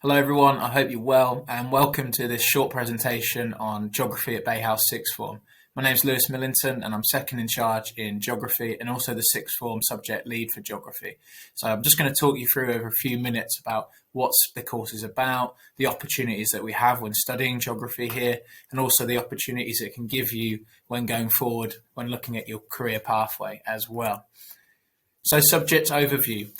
Hello everyone, I hope you're well and welcome to this short presentation on geography at Bay House Sixth Form. My name is Lewis Millington and I'm second in charge in geography and also the Sixth Form subject lead for geography. So I'm just going to talk you through over a few minutes about what the course is about, the opportunities that we have when studying geography here, and also the opportunities it can give you when going forward when looking at your career pathway as well. So subject overview.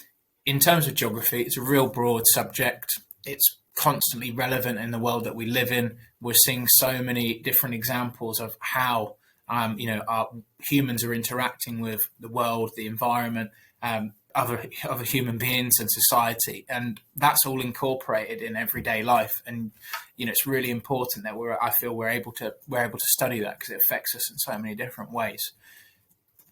In terms of geography, it's a real broad subject. It's constantly relevant in the world that we live in. We're seeing so many different examples of how our humans are interacting with the world, the environment, other human beings and society, and that's all incorporated in everyday life. And it's really important that we're able to study that because it affects us in so many different ways.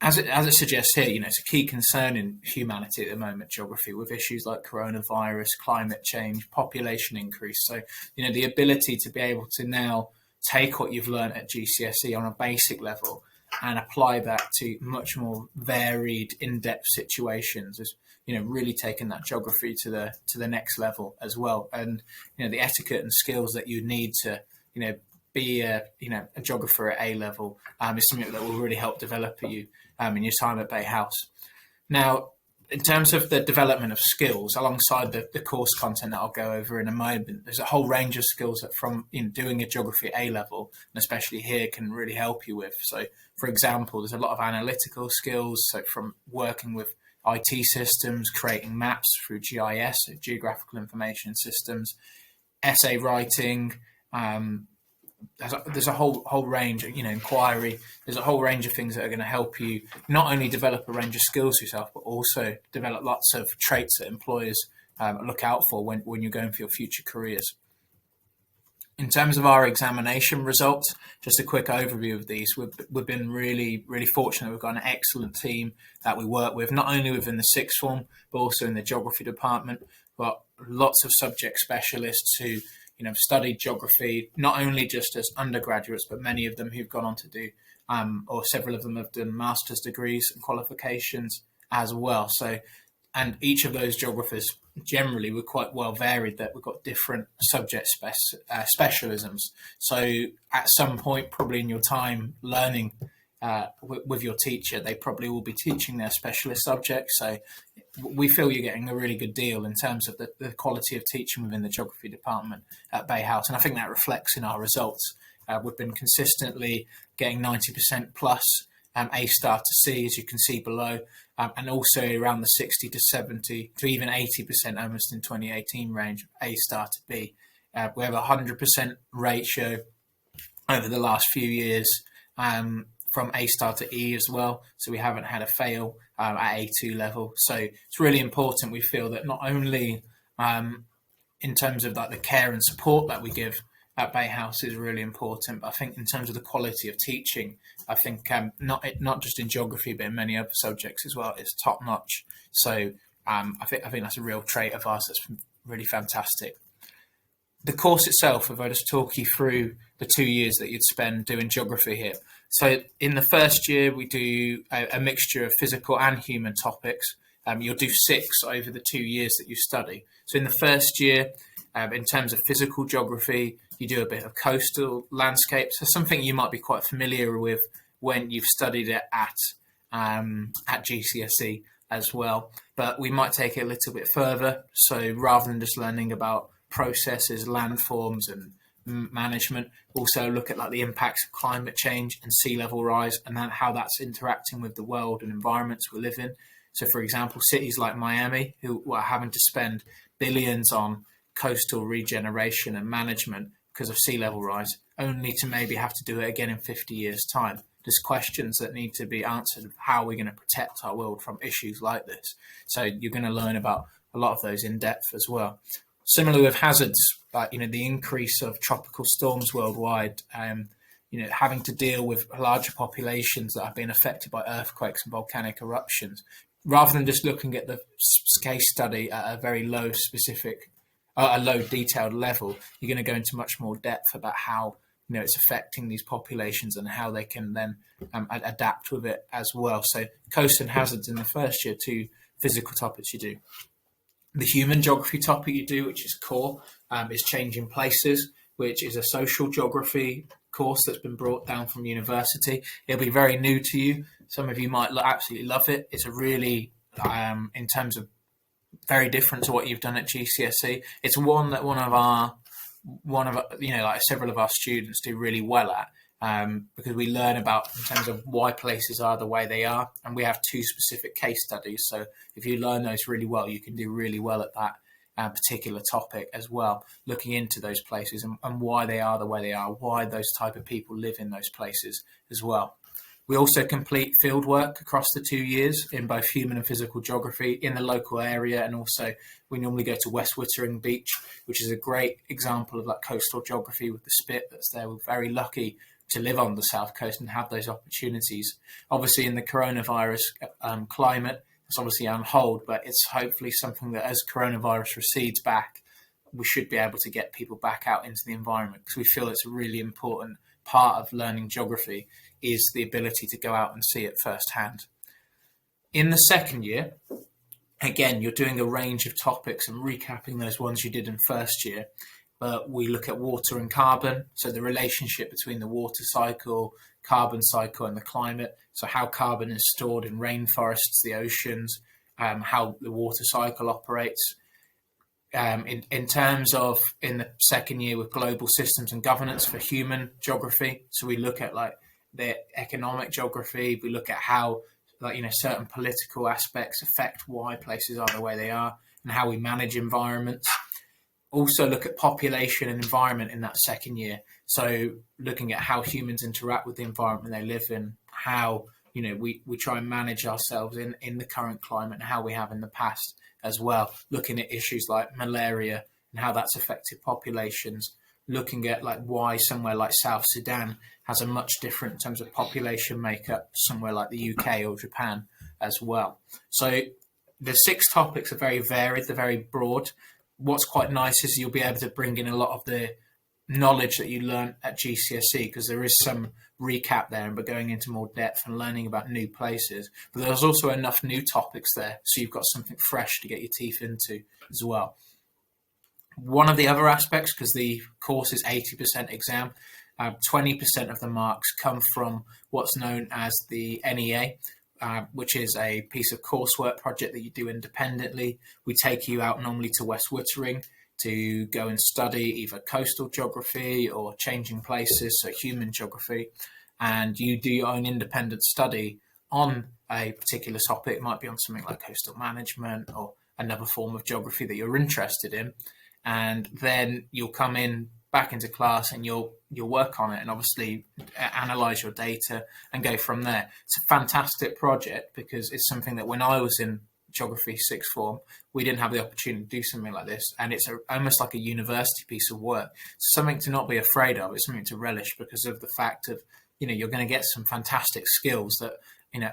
As it suggests here, it's a key concern in humanity at the moment, geography, with issues like coronavirus, climate change, population increase. So, the ability to be able to now take what you've learned at GCSE on a basic level and apply that to much more varied, in-depth situations is, really taking that geography to the next level as well. And, the etiquette and skills that you need to, be a geographer at A level is something that will really help develop you in your time at Bay House. Now, in terms of the development of skills, alongside the course content that I'll go over in a moment, there's a whole range of skills that from doing a geography at A level, and especially here, can really help you with. So, for example, there's a lot of analytical skills, so from working with IT systems, creating maps through GIS, so geographical information systems, essay writing, there's a whole range, inquiry. There's a whole range of things that are going to help you not only develop a range of skills yourself, but also develop lots of traits that employers look out for when you're going for your future careers. In terms of our examination results, just a quick overview of these. We've been really, really fortunate. We've got an excellent team that we work with, not only within the sixth form, but also in the geography department. We've got lots of subject specialists who studied geography, not only just as undergraduates, but many of them who've gone on to do, or several of them have done master's degrees and qualifications as well. So, and each of those geographers generally were quite well varied, that we've got different subject specialisms. So at some point, probably in your time learning with your teacher, they probably will be teaching their specialist subject. So we feel you're getting a really good deal in terms of the quality of teaching within the geography department at Bay House. And I think that reflects in our results. We've been consistently getting 90% plus A star to C, as you can see below, and also around the 60 to 70 to even 80% almost in 2018 range, A star to B. We have a 100% ratio over the last few years, from A star to E as well. So we haven't had a fail at A2 level. So it's really important, we feel, that not only in terms of the care and support that we give at Bay House is really important, but I think in terms of the quality of teaching, I think not just in geography, but in many other subjects as well, it's top notch. So I think that's a real trait of ours that's really fantastic. The course itself, if I just talk you through the 2 years that you'd spend doing geography here. So in the first year, we do a mixture of physical and human topics. You'll do 6 over the 2 years that you study. So in the first year, in terms of physical geography, you do a bit of coastal landscapes. So something you might be quite familiar with when you've studied it at GCSE as well. But we might take it a little bit further. So rather than just learning about processes, landforms and management, also look at the impacts of climate change and sea level rise, and then how that's interacting with the world and environments we live in. So for example, cities like Miami, who are having to spend billions on coastal regeneration and management because of sea level rise, only to maybe have to do it again in 50 years time. There's questions that need to be answered of how we're going to protect our world from issues like this. So you're going to learn about a lot of those in depth as well. Similarly with hazards, the increase of tropical storms worldwide, having to deal with larger populations that have been affected by earthquakes and volcanic eruptions, rather than just looking at the case study at a very low detailed level, you're going to go into much more depth about how it's affecting these populations and how they can then adapt with it as well. So coast and hazards in the first year, 2 physical topics you do. The human geography topic you do, which is core, is changing places, which is a social geography course that's been brought down from university. It'll be very new to you. Some of you might absolutely love it. It's a really, in terms of very different to what you've done at GCSE. It's one that several of our students do really well at, because we learn about in terms of why places are the way they are, and we have 2 specific case studies. So if you learn those really well, you can do really well at that particular topic as well, looking into those places and why they are the way they are, why those type of people live in those places as well. We also complete field work across the 2 years in both human and physical geography in the local area, and also we normally go to West Wittering Beach, which is a great example of like coastal geography with the spit that's there. We're very lucky to live on the south coast and have those opportunities. Obviously, in the coronavirus climate, it's obviously on hold, but it's hopefully something that as coronavirus recedes back, we should be able to get people back out into the environment, because we feel it's a really important part of learning geography is the ability to go out and see it firsthand. In the second year, again, you're doing a range of topics and recapping those ones you did in first year, but we look at water and carbon, so the relationship between the water cycle, carbon cycle and the climate, so how carbon is stored in rainforests, the oceans, how the water cycle operates. In terms of in the second year with global systems and governance for human geography, so we look at like the economic geography, we look at how certain political aspects affect why places are the way they are and how we manage environments. Also look at population and environment in that second year, so looking at how humans interact with the environment they live in, how we try and manage ourselves in the current climate and how we have in the past as well, looking at issues like malaria and how that's affected populations, looking at like why somewhere like South Sudan has a much different in terms of population makeup somewhere like the UK or Japan as well. So the 6 topics are very varied, they're very broad. What's quite nice is you'll be able to bring in a lot of the knowledge that you learned at GCSE, because there is some recap there and we're going into more depth and learning about new places, but there's also enough new topics there so you've got something fresh to get your teeth into as well. One of the other aspects, because the course is 80% exam, 20% of the marks come from what's known as the NEA, which is a piece of coursework project that you do independently. We take you out normally to West Wittering to go and study either coastal geography or changing places, so human geography, and you do your own independent study on a particular topic. It might be on something like coastal management or another form of geography that you're interested in, and then you'll come in back into class and you'll work on it and obviously analyze your data and go from there. It's a fantastic project because it's something that when I was in geography sixth form, we didn't have the opportunity to do something like this, and it's almost like a university piece of work. It's something to not be afraid of. It's something to relish because of the fact of you're going to get some fantastic skills that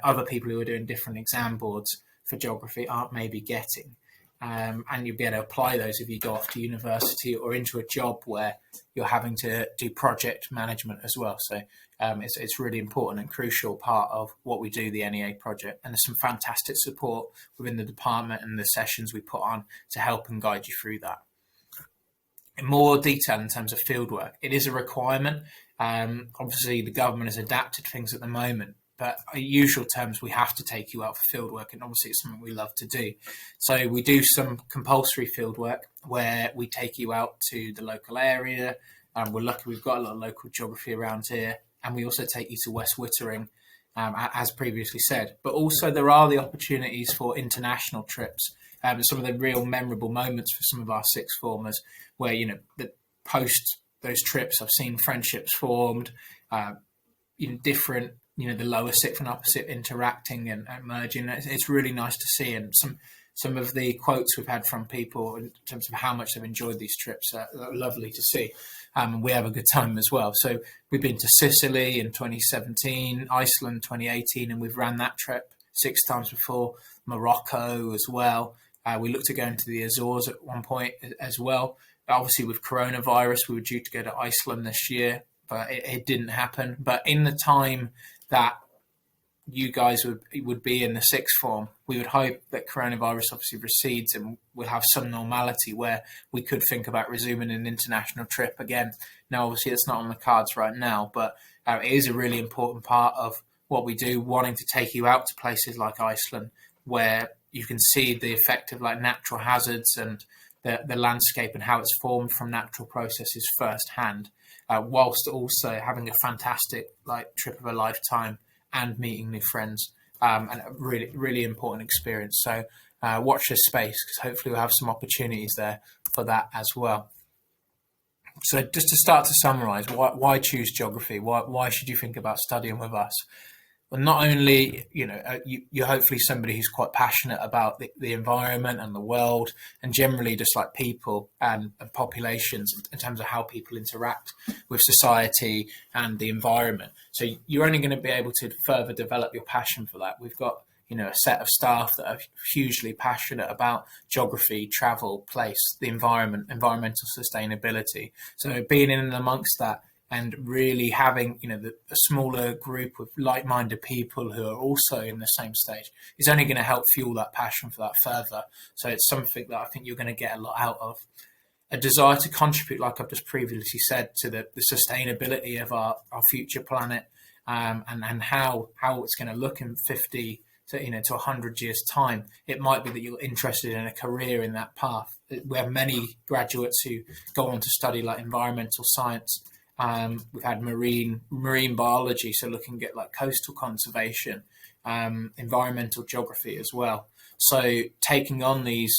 other people who are doing different exam boards for geography aren't maybe getting. And you'll be able to apply those if you go off to university or into a job where you're having to do project management as well. So it's really important and crucial part of what we do, the NEA project. And there's some fantastic support within the department and the sessions we put on to help and guide you through that. In more detail in terms of fieldwork, it is a requirement. Obviously, the government has adapted things at the moment, but in usual terms, we have to take you out for fieldwork, and obviously it's something we love to do. So we do some compulsory fieldwork where we take you out to the local area. We're lucky we've got a lot of local geography around here, and we also take you to West Wittering, as previously said. But also there are the opportunities for international trips. Some of the real memorable moments for some of our sixth formers where, the post those trips, I've seen friendships formed, in different, the lower sixth and upper sixth interacting and merging. It's really nice to see. And some of the quotes we've had from people in terms of how much they've enjoyed these trips are lovely to see. We have a good time as well. So we've been to Sicily in 2017, Iceland 2018, and we've ran that trip 6 times before, Morocco as well. We looked to go into the Azores at one point as well. Obviously, with coronavirus, we were due to go to Iceland this year, but it didn't happen. But in the time that you guys would be in the sixth form, we would hope that coronavirus obviously recedes and we'll have some normality where we could think about resuming an international trip again. Now, obviously, it's not on the cards right now, but it is a really important part of what we do, wanting to take you out to places like Iceland, where you can see the effect of like natural hazards and the landscape and how it's formed from natural processes firsthand, whilst also having a fantastic like trip of a lifetime and meeting new friends, and a really, really important experience. So watch this space, because hopefully we'll have some opportunities there for that as well. So just to start to summarise, why choose geography? Why should you think about studying with us? Well, not only, you're hopefully somebody who's quite passionate about the environment and the world and generally just like people and populations in terms of how people interact with society and the environment. So you're only going to be able to further develop your passion for that. We've got, a set of staff that are hugely passionate about geography, travel, place, the environment, environmental sustainability. So being in and amongst that, and really having, a smaller group of like-minded people who are also in the same stage is only going to help fuel that passion for that further. So it's something that I think you're going to get a lot out of. A desire to contribute, like I've just previously said, to the sustainability of our future planet, and how it's going to look in 50 to 100 years' time. It might be that you're interested in a career in that path. We have many graduates who go on to study like environmental science. We've had marine biology, so looking at like coastal conservation, environmental geography as well. So taking on these,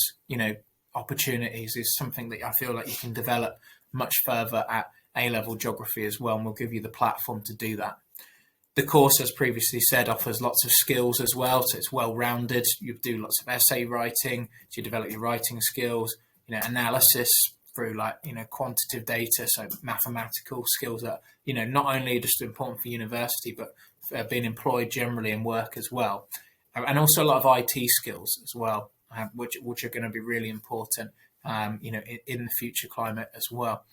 opportunities is something that I feel like you can develop much further at A-level geography as well, and we'll give you the platform to do that. The course, as previously said, offers lots of skills as well, so it's well-rounded. You do lots of essay writing, so you develop your writing skills, analysis through quantitative data, so mathematical skills that, not only just important for university, but being employed generally in work as well. And also a lot of IT skills as well, which are going to be really important, in the future climate as well.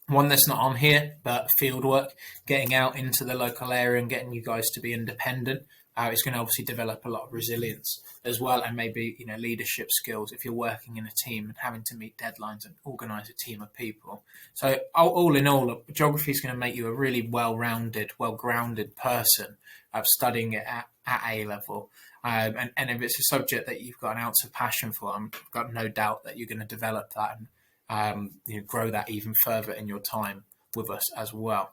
One that's not on here, but field work, getting out into the local area and getting you guys to be independent, is going to obviously develop a lot of resilience as well, and maybe leadership skills if you're working in a team and having to meet deadlines and organise a team of people. So all in all, geography is going to make you a really well-rounded, well-grounded person studying it at A level. And if it's a subject that you've got an ounce of passion for, I've got no doubt that you're going to develop that and grow that even further in your time with us as well.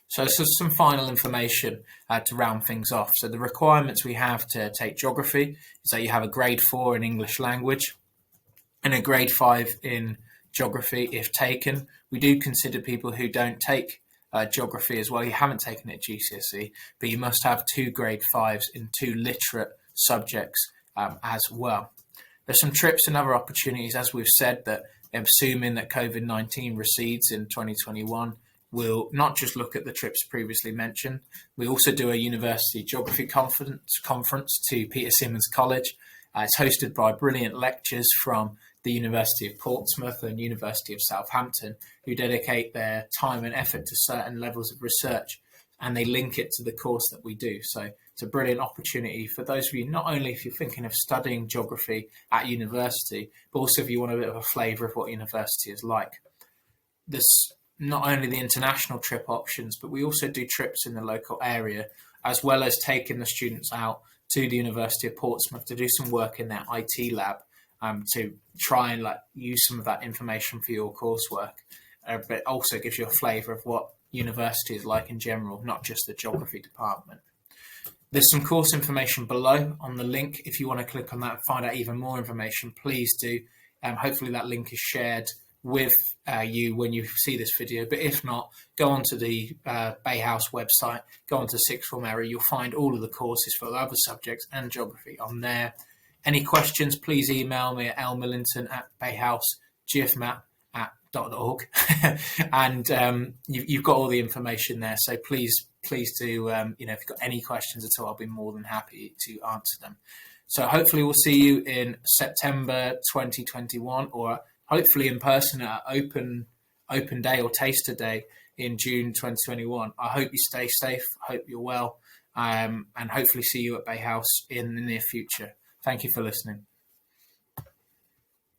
So some final information to round things off. So the requirements we have to take geography is that you have a grade 4 in English language and a grade 5 in geography if taken. We do consider people who don't take geography as well. You haven't taken it at GCSE, but you must have 2 grade 5s in 2 literate subjects as well. There's some trips and other opportunities, as we've said, that assuming that COVID-19 recedes in 2021, we'll not just look at the trips previously mentioned. We also do a university geography conference to Peter Symonds College. It's hosted by brilliant lecturers from the University of Portsmouth and University of Southampton, who dedicate their time and effort to certain levels of research, and they link it to the course that we do. So it's a brilliant opportunity for those of you, not only if you're thinking of studying geography at university, but also if you want a bit of a flavour of what university is like. There's not only the international trip options, but we also do trips in the local area, as well as taking the students out to the University of Portsmouth to do some work in their IT lab, to try and use some of that information for your coursework. But also gives you a flavour of what university is like in general, not just the geography department. There's some course information below on the link. If you want to click on that and find out even more information, please do. Hopefully that link is shared with you when you see this video, but if not, go onto the Bay House website, go onto Sixth Form area, you'll find all of the courses for the other subjects and geography on there. Any questions, please email me at lmillington@bayhousegfmat.org and you've got all the information there, so please do, if you've got any questions at all, I'll be more than happy to answer them. So hopefully we'll see you in September 2021, or hopefully in person at open day or taster day in June 2021. I hope you stay safe. I hope you're well. and hopefully see you at Bay House in the near future. Thank you for listening.